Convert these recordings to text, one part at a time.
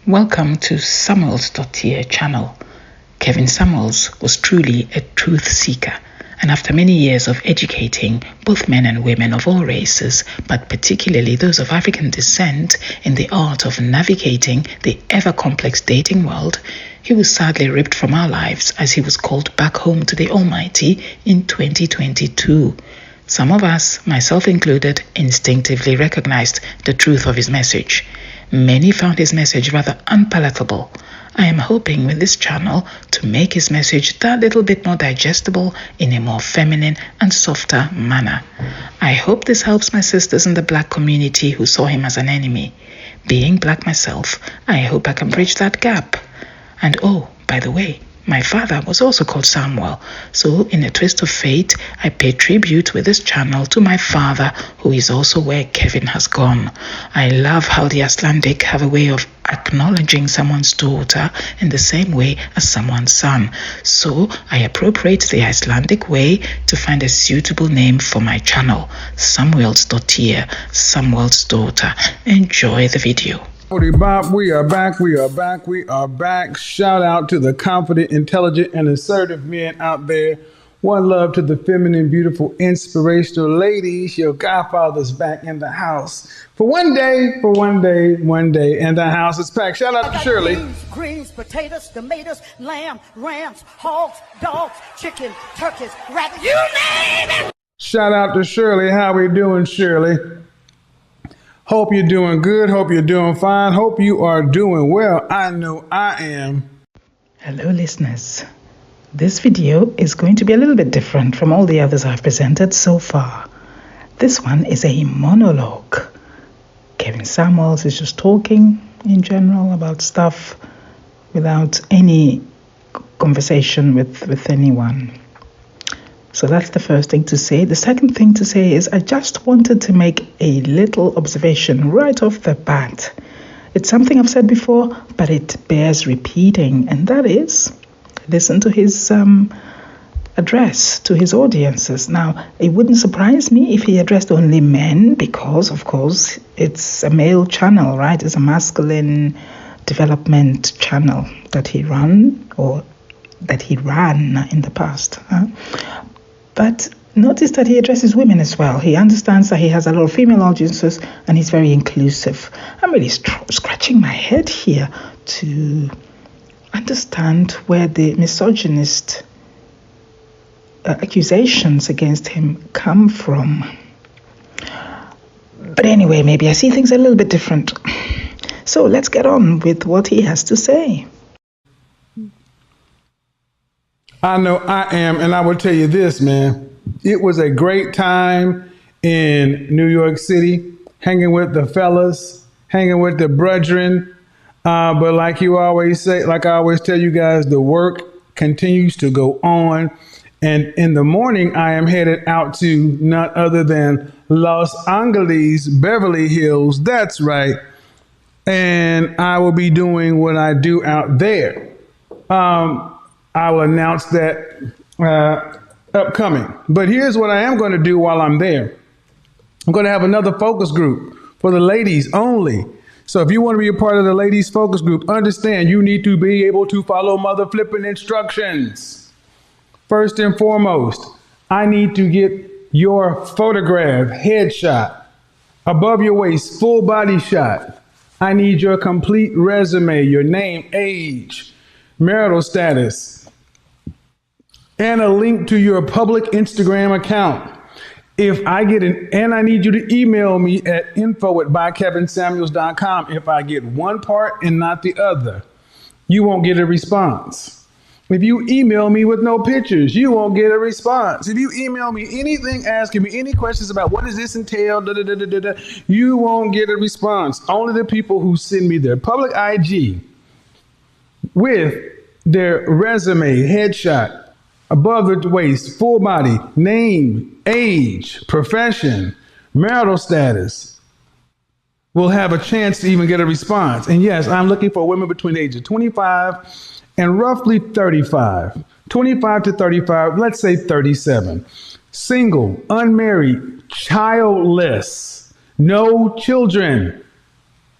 Welcome to Samuelsdottir channel. Kevin Samuels was truly a truth seeker, and after many years of educating both men and women of all races, but particularly those of African descent, in the art of navigating the ever-complex dating world, he was sadly ripped from our lives as he was called back home to the Almighty in 2022. Some of us, myself included, instinctively recognized the truth of his message. Many found his message rather unpalatable. I am hoping with this channel to make his message that little bit more digestible in a more feminine and softer manner. I hope this helps my sisters in the Black community who saw him as an enemy. Being Black myself, I hope I can bridge that gap. And oh, by the way, my father was also called Samuel, so in a twist of fate, I pay tribute with this channel to my father, who is also where Kevin has gone. I love how the Icelandic have a way of acknowledging someone's daughter in the same way as someone's son. So I appropriate the Icelandic way to find a suitable name for my channel, Samuelsdottir, Samuel's daughter. Enjoy the video. Bob, we are back. Shout out to the confident, intelligent, and assertive men out there. One love to the feminine, beautiful, inspirational ladies. Your godfather's back in the house. For one day, and the house is packed. Shout out to Shirley. Greens, potatoes, tomatoes, lamb, rams, hogs, dogs, chicken, turkeys, rabbits, you name it! Shout out to Shirley. How we doing, Shirley? Hope you're doing good. Hope you're doing fine. Hope you are doing well. I know I am. Hello listeners. This video is going to be a little bit different from all the others I've presented so far. This one is a monologue. Kevin Samuels is just talking in general about stuff without any conversation with anyone. So that's the first thing to say. The second thing to say is I just wanted to make a little observation right off the bat. It's something I've said before, but it bears repeating, and that is listen to his address to his audiences. Now, it wouldn't surprise me if he addressed only men because, of course, it's a male channel, right? It's a masculine development channel that he ran in the past. But notice that he addresses women as well. He understands that he has a lot of female audiences and he's very inclusive. I'm really scratching my head here to understand where the misogynist accusations against him come from. But anyway, maybe I see things a little bit different. So let's get on with what he has to say. I know I am, and I will tell you this, man. It was a great time in New York City, hanging with the fellas, hanging with the brethren. But like you always say, like I always tell you guys, the work continues to go on. And in the morning, I am headed out to none other than Los Angeles, Beverly Hills. That's right. And I will be doing what I do out there. I will announce that upcoming. But here's what I am going to do while I'm there. I'm going to have another focus group for the ladies only. So if you want to be a part of the ladies focus group, understand you need to be able to follow mother flipping instructions. First and foremost, I need to get your photograph, headshot, above your waist, full body shot. I need your complete resume, your name, age, marital status, and a link to your public Instagram account. If I get and I need you to email me at info@bykevinsamuels.com. If I get one part and not the other, you won't get a response. If you email me with no pictures, you won't get a response. If you email me anything, asking me any questions about what does this entail, you won't get a response. Only the people who send me their public IG with their resume, headshot, above the waist, full body, name, age, profession, marital status, will have a chance to even get a response. And yes, I'm looking for women between the ages of 25 and roughly 35. 25 to 35, let's say 37. Single, unmarried, childless, no children.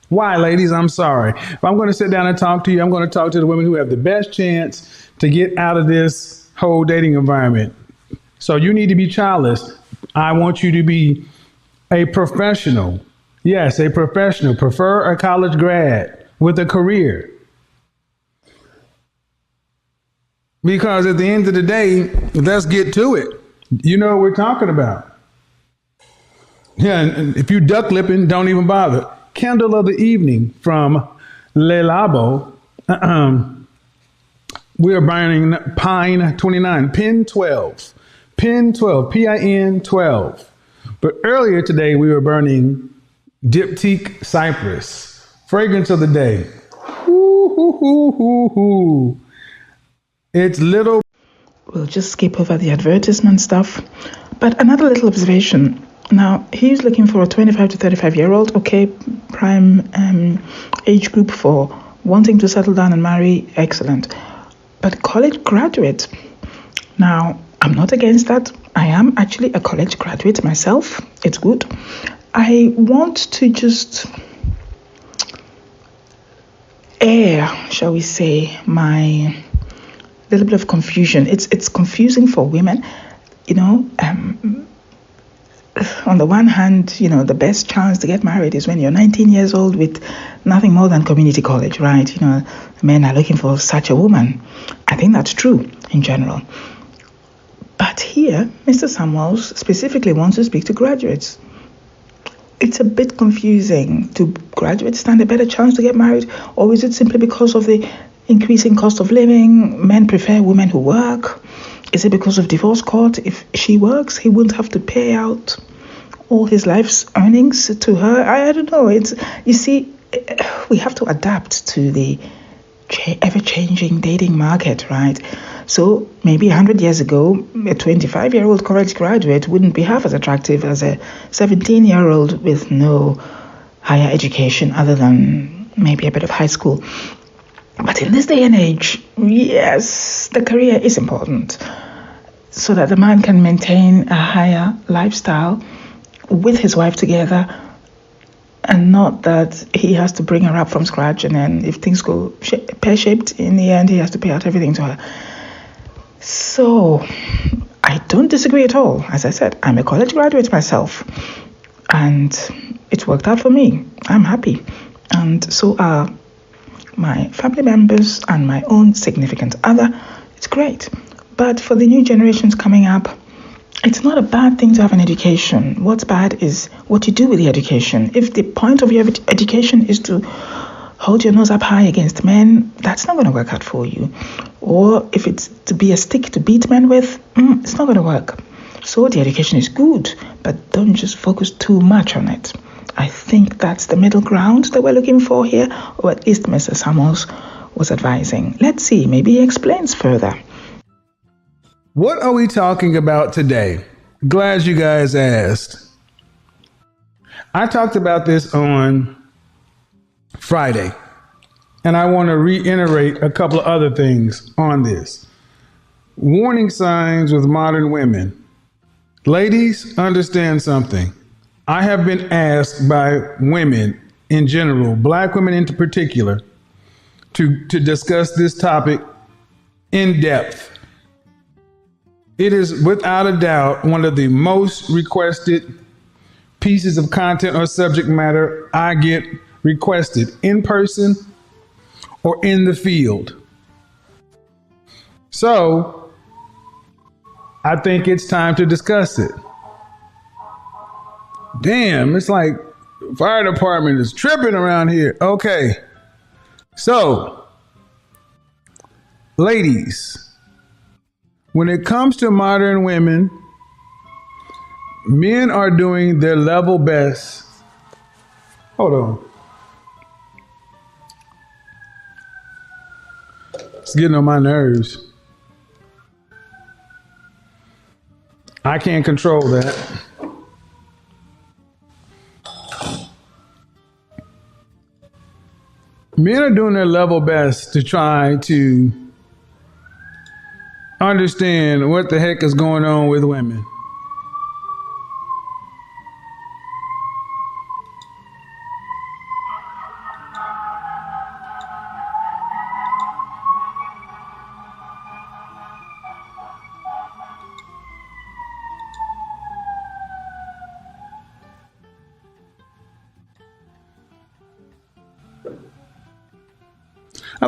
Why, ladies? I'm sorry. If I'm going to sit down and talk to you, I'm going to talk to the women who have the best chance to get out of this whole dating environment. So you need to be childless. I want you to be a professional. Yes, a professional. Prefer a college grad with a career. Because at the end of the day, let's get to it. You know what we're talking about. Yeah, and if you duck lipping, don't even bother. Candle of the Evening from Le Labo. We are burning Pine 29, Pin 12. Pin 12, Pin 12. But earlier today, we were burning Diptyque Cypress. Fragrance of the day. Ooh, ooh, ooh, ooh, ooh. It's little. We'll just skip over the advertisement stuff. But another little observation. Now, he's looking for a 25 to 35-year-old, okay, prime age group for wanting to settle down and marry, excellent. But college graduate, now, I'm not against that. I am actually a college graduate myself. It's good. I want to just air, shall we say, my little bit of confusion. It's confusing for women, you know. On the one hand, you know, the best chance to get married is when you're 19 years old with nothing more than community college, right? You know, men are looking for such a woman. I think that's true in general. But here, Mr. Samuels specifically wants to speak to graduates. It's a bit confusing. Do graduates stand a better chance to get married? Or is it simply because of the increasing cost of living? Men prefer women who work. Is it because of divorce court? If she works, he won't have to pay out all his life's earnings to her. I don't know. You see, we have to adapt to the ever-changing dating market, right? So maybe 100 years ago, a 25-year-old college graduate wouldn't be half as attractive as a 17-year-old with no higher education other than maybe a bit of high school. But in this day and age, yes, the career is important so that the man can maintain a higher lifestyle with his wife together, and not that he has to bring her up from scratch, and then if things go pear-shaped, in the end, he has to pay out everything to her. So I don't disagree at all. As I said, I'm a college graduate myself, and it's worked out for me. I'm happy. And so are my family members and my own significant other. It's great. But for the new generations coming up, it's not a bad thing to have an education. What's bad is what you do with the education. If the point of your education is to hold your nose up high against men, that's not going to work out for you. Or if it's to be a stick to beat men with, it's not going to work. So the education is good, but don't just focus too much on it. I think that's the middle ground that we're looking for here, or at least Mr. Samuels was advising. Let's see, maybe he explains further. What are we talking about today? Glad you guys asked. I talked about this on Friday, and I want to reiterate a couple of other things on this. Warning signs with modern women. Ladies, understand something. I have been asked by women in general, black women in particular, to discuss this topic in depth. It is without a doubt one of the most requested pieces of content or subject matter I get requested in person or in the field. So I think it's time to discuss it. Damn, it's like the fire department is tripping around here. Okay. So, ladies, when it comes to modern women, men are doing their level best. Hold on. It's getting on my nerves. I can't control that. Men are doing their level best to try to understand what the heck is going on with women.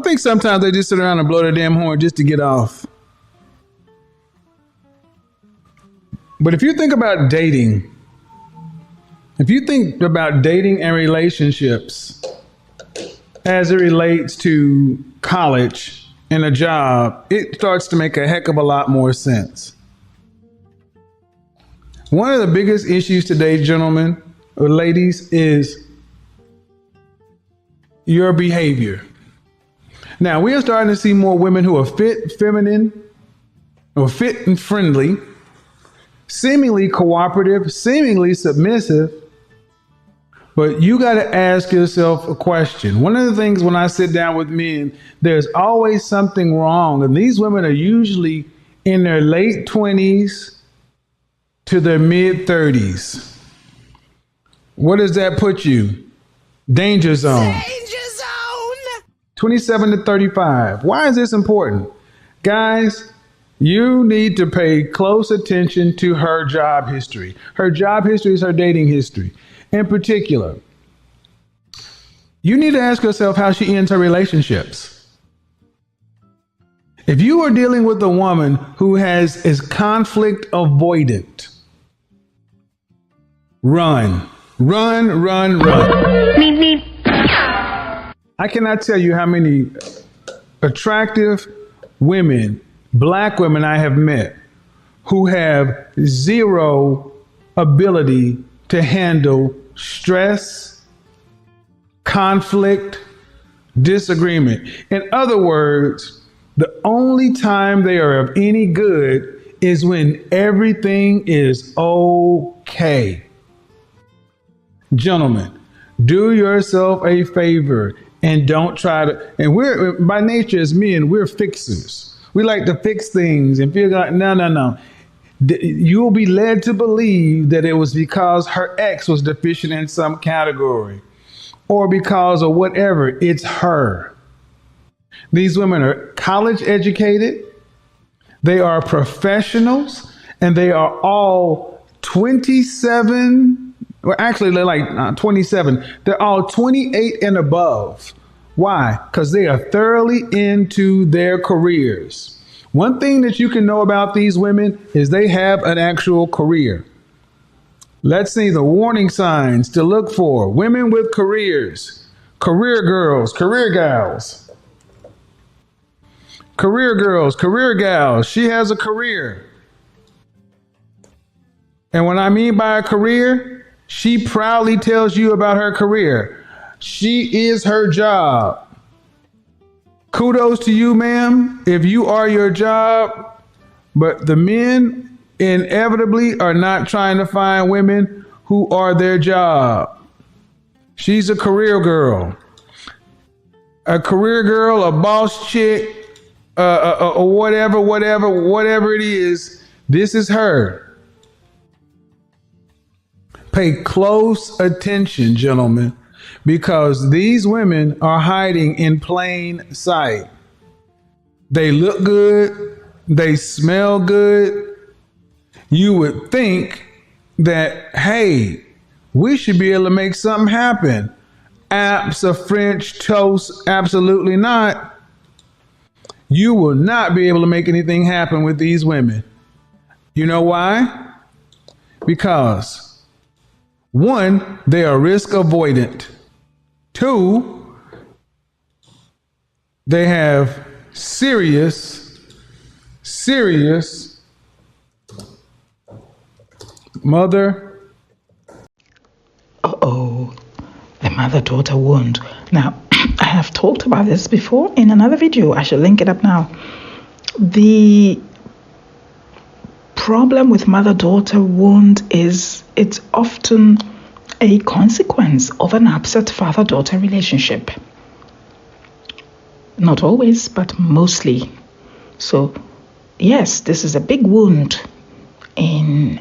think sometimes they just sit around and blow their damn horn just to get off. But if you think about dating, and relationships as it relates to college and a job, it starts to make a heck of a lot more sense. One of the biggest issues today, gentlemen or ladies, is your behavior. Now, we are starting to see more women who are fit, feminine, or fit and friendly, seemingly cooperative, seemingly submissive. But you got to ask yourself a question. One of the things when I sit down with men, there's always something wrong. And these women are usually in their late 20s to their mid 30s. What does that put you? Danger zone. Danger zone. 27 to 35. Why is this important? Guys, you need to pay close attention to her job history. Her job history is her dating history. In particular, you need to ask yourself how she ends her relationships. If you are dealing with a woman who is conflict avoidant, run. I cannot tell you how many attractive women, black women I have met who have zero ability to handle stress, conflict, disagreement. In other words, the only time they are of any good is when everything is okay. Gentlemen, do yourself a favor and don't try to, and we're, by nature as men, we're fixers. We like to fix things and feel like, no. You'll be led to believe that it was because her ex was deficient in some category or because of whatever. It's her. These women are college educated. They are professionals, and they are all 27. Well, actually, they're like 27. They're all 28 and above. Why? Because they are thoroughly into their careers. One thing that you can know about these women is they have an actual career. Let's see the warning signs to look for. Women with careers, career girls, career gals. Career girls, career gals. She has a career. And what I mean by a career, she proudly tells you about her career. She is her job. Kudos to you, ma'am, if you are your job, but the men inevitably are not trying to find women who are their job. She's a career girl. A career girl, a boss chick, or whatever it is, this is her. Pay close attention, gentlemen, because these women are hiding in plain sight. They look good. They smell good. You would think that, hey, we should be able to make something happen. Apps of French toast, absolutely not. You will not be able to make anything happen with these women. You know why? Because, one, they are risk avoidant. Two, they have serious mother. The mother-daughter wound. Now, I have talked about this before in another video. I shall link it up now. The problem with mother-daughter wound is it's often a consequence of an upset father-daughter relationship. Not always, but mostly. So, yes, this is a big wound in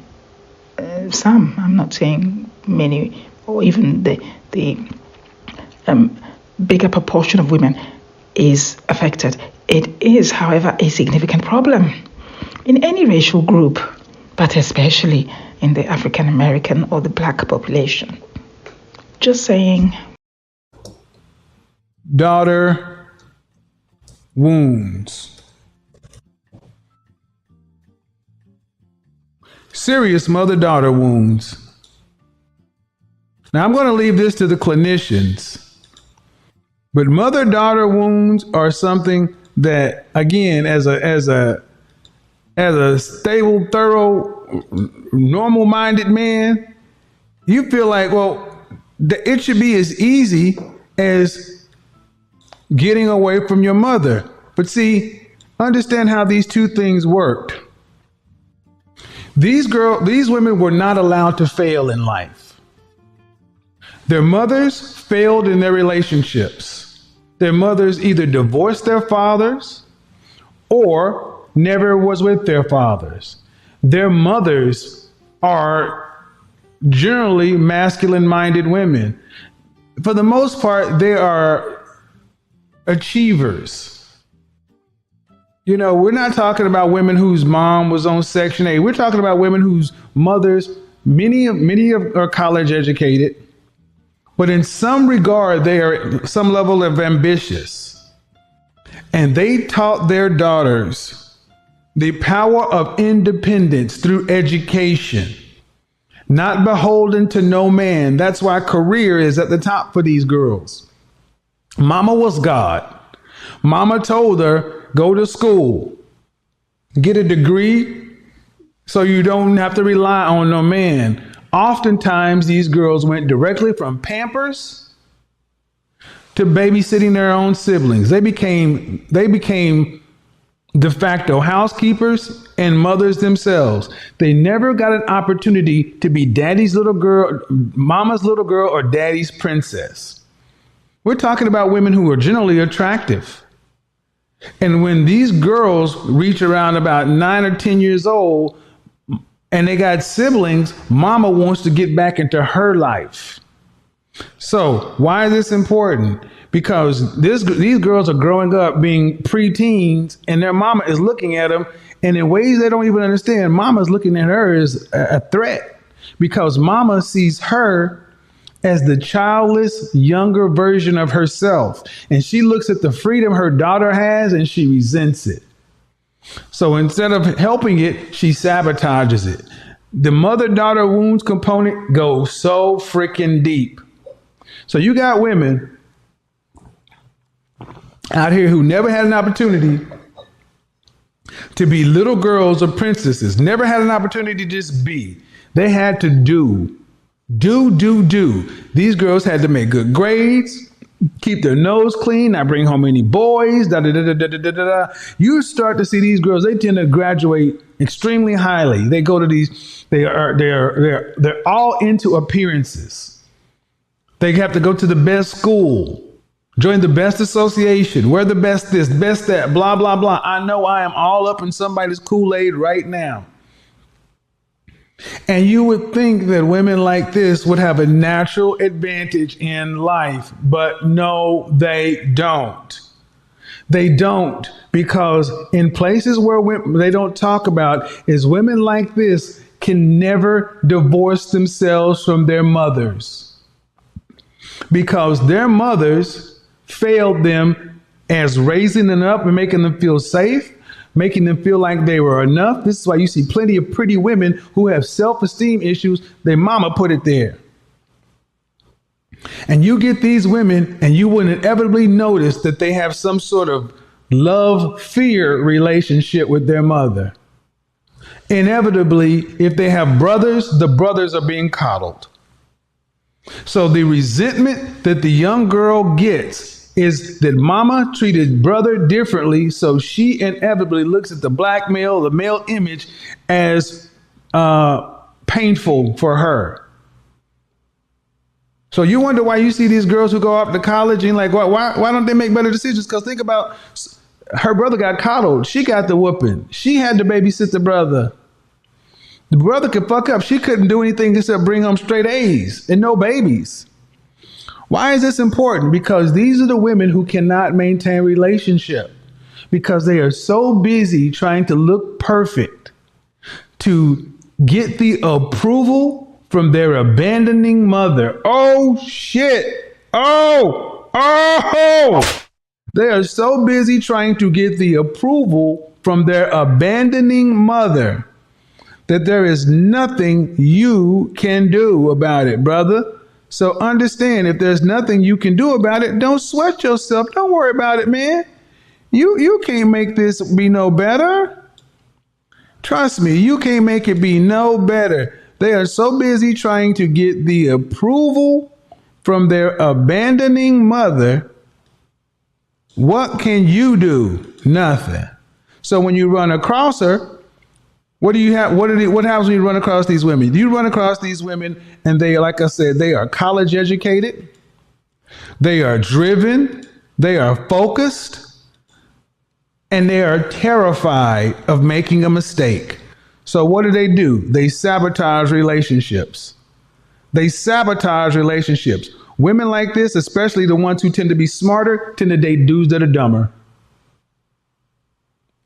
some. I'm not saying many, or even the bigger proportion of women is affected. It is, however, a significant problem in any racial group, but especially in the African American or the black population. Just saying. Daughter, wounds. Serious mother-daughter wounds. Now I'm going to leave this to the clinicians, but mother-daughter wounds are something that, again, as a stable, thorough, normal-minded man, you feel like, well, it should be as easy as getting away from your mother. But see, understand how these two things worked. These women were not allowed to fail in life. Their mothers failed in their relationships. Their mothers either divorced their fathers or never was with their fathers. Their mothers are generally masculine-minded women. For the most part, they are achievers. You know, we're not talking about women whose mom was on Section 8. We're talking about women whose mothers, many are college educated, but in some regard, they are some level of ambitious. And they taught their daughters the power of independence through education, not beholden to no man. That's why career is at the top for these girls. Mama was God. Mama told her, go to school, get a degree so you don't have to rely on no man. Oftentimes, these girls went directly from Pampers to babysitting their own siblings. They became de facto housekeepers and mothers themselves. They never got an opportunity to be daddy's little girl, mama's little girl, or daddy's princess. We're talking about women who are generally attractive. And when these girls reach around about 9 or 10 years old and they got siblings, mama wants to get back into her life. So why is this important? Because these girls are growing up being preteens and their mama is looking at them, and in ways they don't even understand, mama's looking at her as a threat, because mama sees her as the childless younger version of herself. And she looks at the freedom her daughter has and she resents it. So instead of helping it, she sabotages it. The mother-daughter wounds component goes so freaking deep. So you got women out here who never had an opportunity to be little girls or princesses, never had an opportunity to just be. They had to do. These girls had to make good grades, keep their nose clean, not bring home any boys, You start to see these girls, they tend to graduate extremely highly. They go to these, they're all into appearances. They have to go to the best school, join the best association, wear the best this, best that, blah, blah, blah. I know I am all up in somebody's Kool-Aid right now. And you would think that women like this would have a natural advantage in life, but no, they don't. They don't, because in places where they don't talk about is women like this can never divorce themselves from their mothers, because their mothers failed them as raising them up and making them feel safe, making them feel like they were enough. This is why you see plenty of pretty women who have self-esteem issues. Their mama put it there. And you get these women and you will inevitably notice that they have some sort of love-fear relationship with their mother. Inevitably, if they have brothers, the brothers are being coddled. So the resentment that the young girl gets is that mama treated brother differently, so she inevitably looks at the black male, the male image, as painful for her. So you wonder why you see these girls who go off to college and like, why don't they make better decisions? Because think about, her brother got coddled. She got the whooping. She had to babysit the brother. The brother could fuck up. She couldn't do anything except bring home straight A's and no babies. Why is this important? Because these are the women who cannot maintain relationship, because they are so busy trying to look perfect to get the approval from their abandoning mother. Oh, shit. Oh. They are so busy trying to get the approval from their abandoning mother that there is nothing you can do about it, brother. So understand, if there's nothing you can do about it, don't sweat yourself. Don't worry about it, man. You can't make this be no better. Trust me, you can't make it be no better. They are so busy trying to get the approval from their abandoning mother. What can you do? Nothing. So when you run across her, what do you have? What happens when you run across these women? You run across these women and they, like I said, they are college educated. They are driven. They are focused. And they are terrified of making a mistake. So what do? They sabotage relationships. They sabotage relationships. Women like this, especially the ones who tend to be smarter, tend to date dudes that are dumber.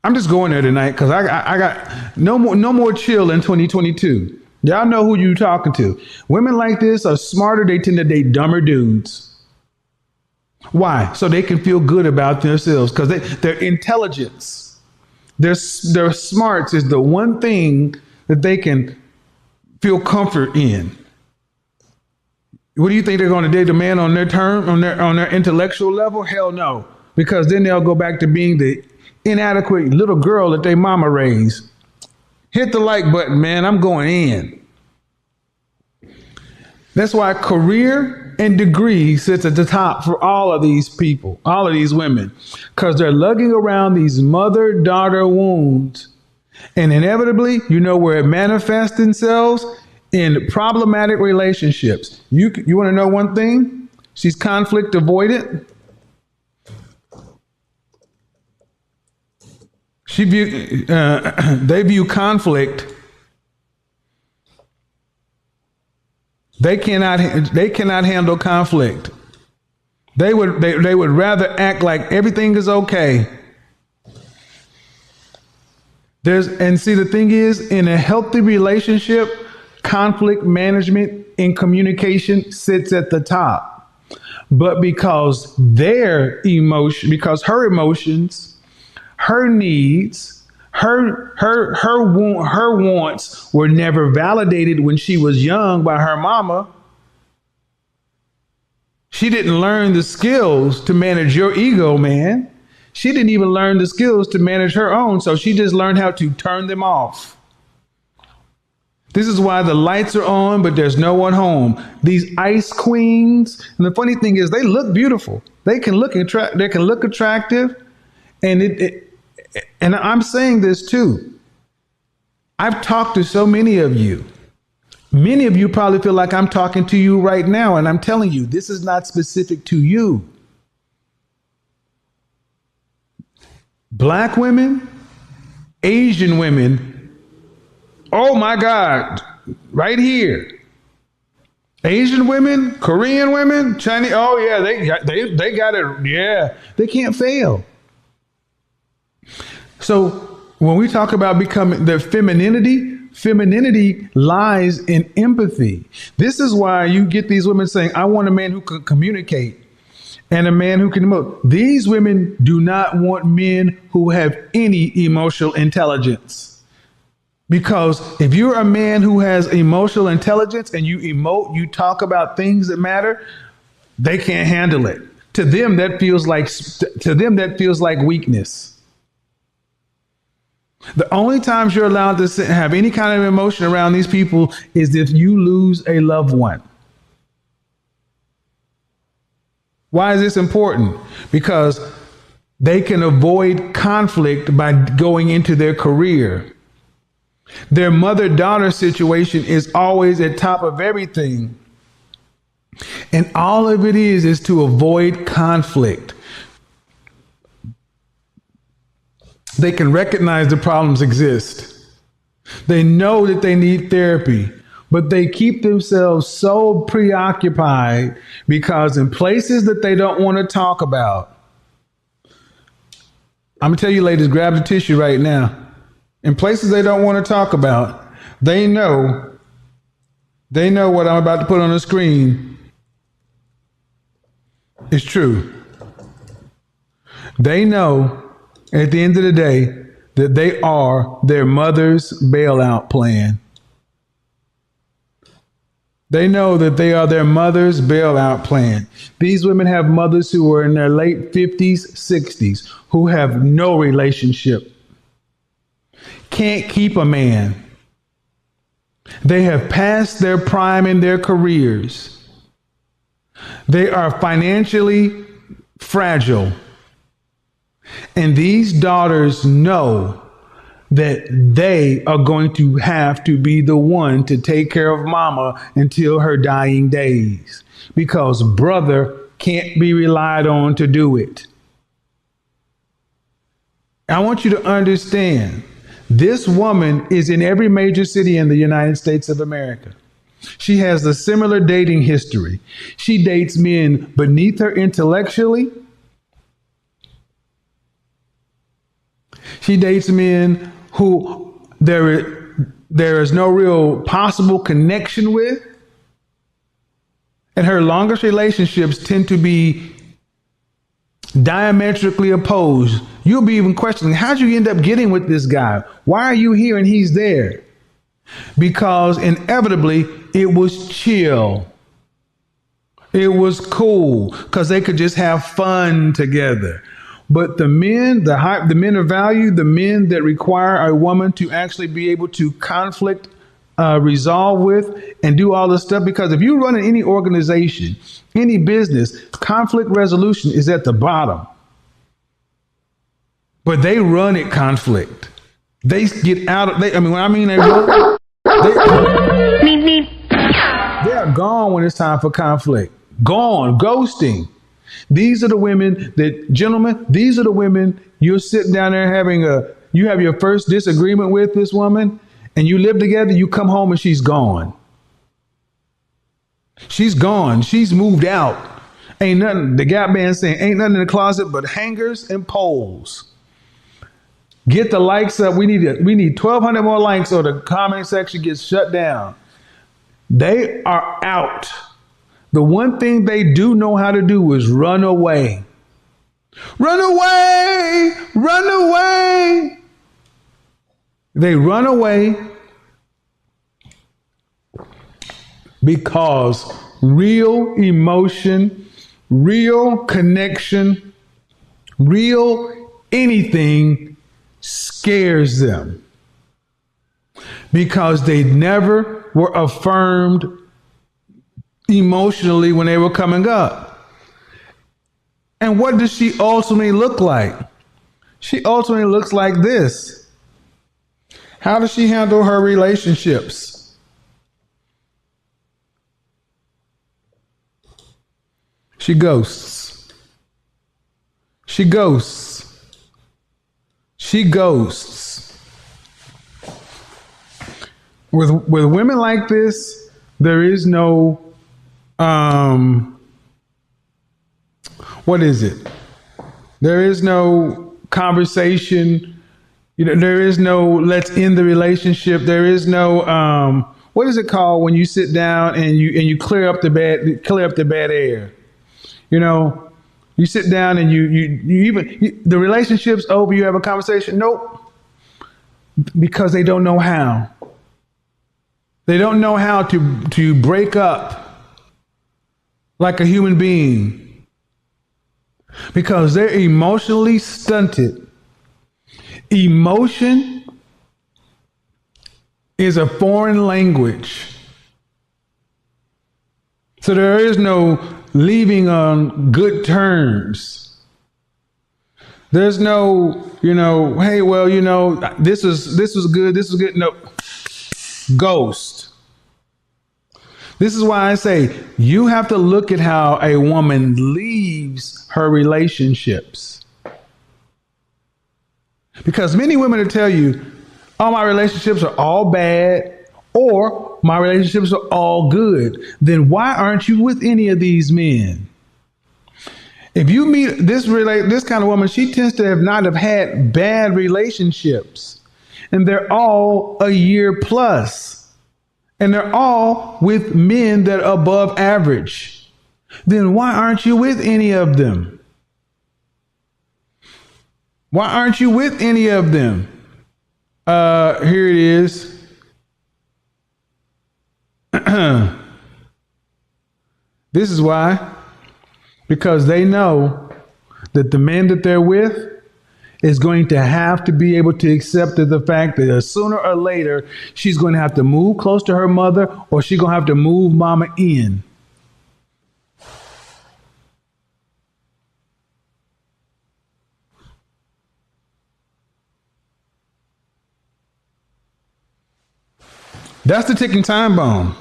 I'm just going there tonight because I got no more chill in 2022. Y'all know who you talking to. Women like this are smarter. They tend to date dumber dudes. Why? So they can feel good about themselves because their intelligence, their smarts is the one thing that they can feel comfort in. What do you think they're going to date a man on their term, on their intellectual level? Hell no, because then they'll go back to being the inadequate little girl that their mama raised. Hit the like button, man. I'm going in. That's why career and degree sits at the top for all of these people, all of these women, because they're lugging around these mother-daughter wounds. And inevitably, you know where it manifests themselves? In problematic relationships. You want to know one thing? She's conflict avoidant. They view conflict. They cannot handle conflict. They would rather act like everything is okay. And see, the thing is, in a healthy relationship, conflict management and communication sits at the top. But because her emotions, her needs, her wants were never validated when she was young by her mama. She didn't learn the skills to manage your ego, man. She didn't even learn the skills to manage her own, so she just learned how to turn them off. This is why the lights are on, but there's no one home. These ice queens, and the funny thing is, they look beautiful. They can look attractive, and I'm saying this too. I've talked to so many of you. Many of you probably feel like I'm talking to you right now, and I'm telling you, this is not specific to you. Black women, Asian women, oh my God, right here. Asian women, Korean women, Chinese, oh yeah, they got it, yeah, they can't fail. So when we talk about becoming the femininity lies in empathy. This is why you get these women saying, I want a man who can communicate and a man who can emote. These women do not want men who have any emotional intelligence. Because if you're a man who has emotional intelligence and you emote, you talk about things that matter, they can't handle it. To them, that feels like weakness. The only times you're allowed to have any kind of emotion around these people is if you lose a loved one. Why is this important? Because they can avoid conflict by going into their career. Their mother-daughter situation is always at top of everything. And all of it is to avoid conflict. They can recognize the problems exist. They know that they need therapy, but they keep themselves so preoccupied because in places that they don't want to talk about. I'm going to tell you, ladies, grab the tissue right now. In places they don't want to talk about, they know what I'm about to put on the screen is true. They know at the end of the day that they are their mother's bailout plan. They know that they are their mother's bailout plan. These women have mothers who are in their late 50s, 60s, who have no relationship, can't keep a man. They have passed their prime in their careers. They are financially fragile. And these daughters know that they are going to have to be the one to take care of mama until her dying days, because brother can't be relied on to do it. I want you to understand, this woman is in every major city in the United States of America. She has a similar dating history. She dates men beneath her intellectually. She dates men who there is no real possible connection with. And her longest relationships tend to be diametrically opposed. You'll be even questioning, how'd you end up getting with this guy? Why are you here and he's there? Because inevitably it was chill. It was cool because they could just have fun together. But the men, the men of value, the men that require a woman to actually be able to conflict, resolve with, and do all this stuff, because if you run in any organization, any business, conflict resolution is at the bottom. But they run it conflict. They get out of, they run, they are gone when it's time for conflict. Gone, ghosting. These are the women that, gentlemen, these are the women you're sitting down there you have your first disagreement with this woman, and you live together, you come home and she's gone. She's gone. She's moved out. Ain't nothing, the Gap band saying, ain't nothing in the closet but hangers and poles. Get the likes up. We need 1,200 more likes or the comment section gets shut down. They are out. The one thing they do know how to do is run away. Run away! Run away! They run away because real emotion, real connection, real anything scares them, because they never were affirmed emotionally when they were coming up. And what does she ultimately look like? She ultimately looks like this. How does she handle her relationships? She ghosts. She ghosts. She ghosts. With women like this, there is no what is it? There is no conversation. There is no let's end the relationship. There is no what is it called when you sit down and you clear up the bad air. You sit down and the relationship's over. You have a conversation. Nope, because they don't know how. They don't know how to break up like a human being, because they're emotionally stunted. Emotion is a foreign language. So there is no leaving on good terms. There's no, hey, well, this was good. This was good. No. Ghost. This is why I say you have to look at how a woman leaves her relationships. Because many women will tell you, oh, my relationships are all bad, or my relationships are all good. Then why aren't you with any of these men? If you meet this kind of woman, she tends to not have had bad relationships. And they're all a year plus. And they're all with men that are above average. Then why aren't you with any of them? Why aren't you with any of them? Here it is. This is why. Because they know that the man that they're with is going to have to be able to accept the fact that sooner or later she's going to have to move close to her mother, or she's going to have to move mama in. That's the ticking time bomb.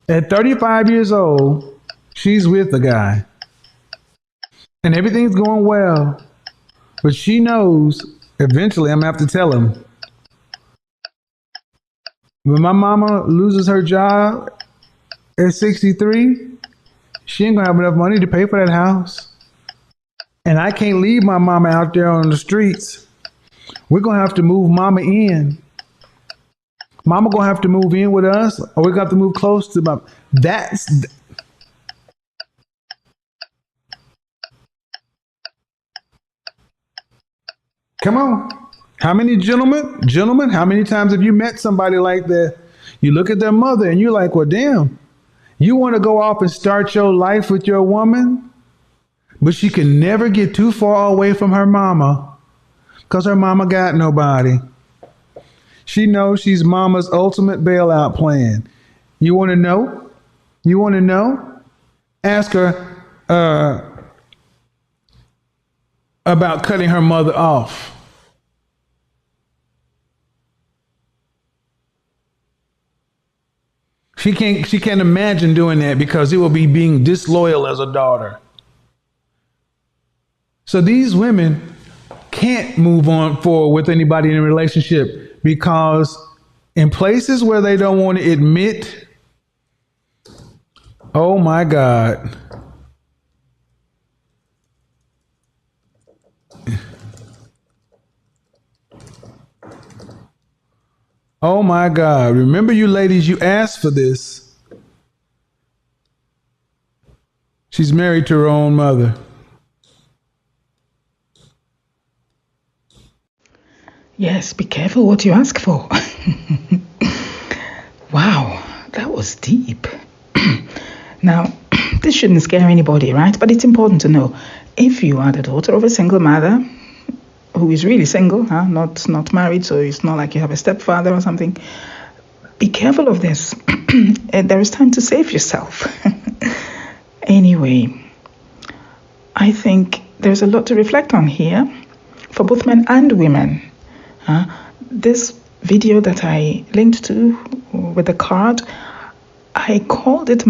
At 35 years old, she's with the guy. And everything's going well. But she knows eventually I'm going to have to tell him. When my mama loses her job at 63, she ain't going to have enough money to pay for that house. And I can't leave my mama out there on the streets. We're going to have to move mama in. Mama gonna have to move in with us, or we're gonna have to move close to mama. Come on. How many gentlemen, how many times have you met somebody like that? You look at their mother and you're like, well, damn, you want to go off and start your life with your woman, but she can never get too far away from her mama because her mama got nobody. She knows she's mama's ultimate bailout plan. You want to know? You want to know? Ask her about cutting her mother off. She can't imagine doing that because it will be being disloyal as a daughter. So these women can't move on forward with anybody in a relationship because in places where they don't want to admit, oh my God. Oh my God. Remember, you ladies, you asked for this. She's married to her own mother. Yes, be careful what you ask for. Wow, that was deep. Now, this shouldn't scare anybody, right? But it's important to know, if you are the daughter of a single mother who is really single, not married, so it's not like you have a stepfather or something, be careful of this. There is time to save yourself. Anyway, I think there's a lot to reflect on here for both men and women. This video that I linked to with the card, I called it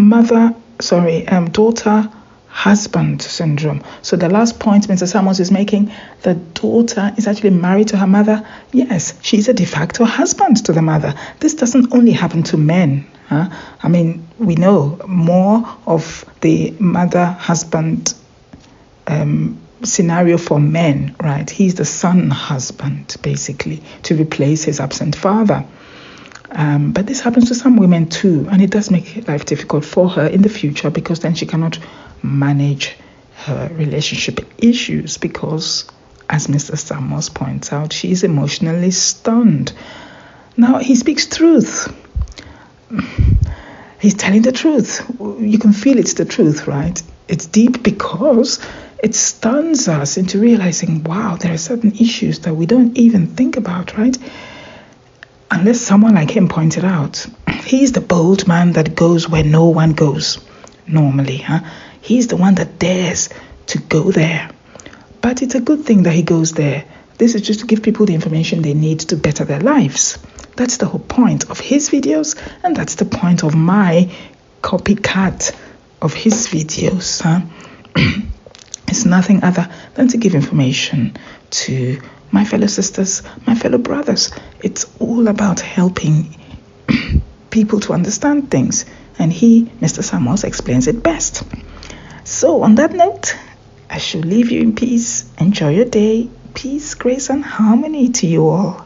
daughter husband syndrome. So the last point Mr. Samuels is making, the daughter is actually married to her mother. Yes, she's a de facto husband to the mother. This doesn't only happen to men. I mean, we know more of the mother-husband scenario for men, right? He's the son husband, basically, to replace his absent father. But this happens to some women too, and it does make life difficult for her in the future because then she cannot manage her relationship issues because, as Mr. Samuels points out, she is emotionally stunned. Now, he speaks truth. He's telling the truth. You can feel it's the truth, right? It's deep because it stuns us into realizing, wow, there are certain issues that we don't even think about, right? Unless someone like him pointed out. He's the bold man that goes where no one goes, normally. He's the one that dares to go there. But it's a good thing that he goes there. This is just to give people the information they need to better their lives. That's the whole point of his videos, and that's the point of my copycat of his videos. It's nothing other than to give information to my fellow sisters, my fellow brothers. It's all about helping people to understand things. And he, Mr. Samuels, explains it best. So on that note, I shall leave you in peace. Enjoy your day. Peace, grace, and harmony to you all.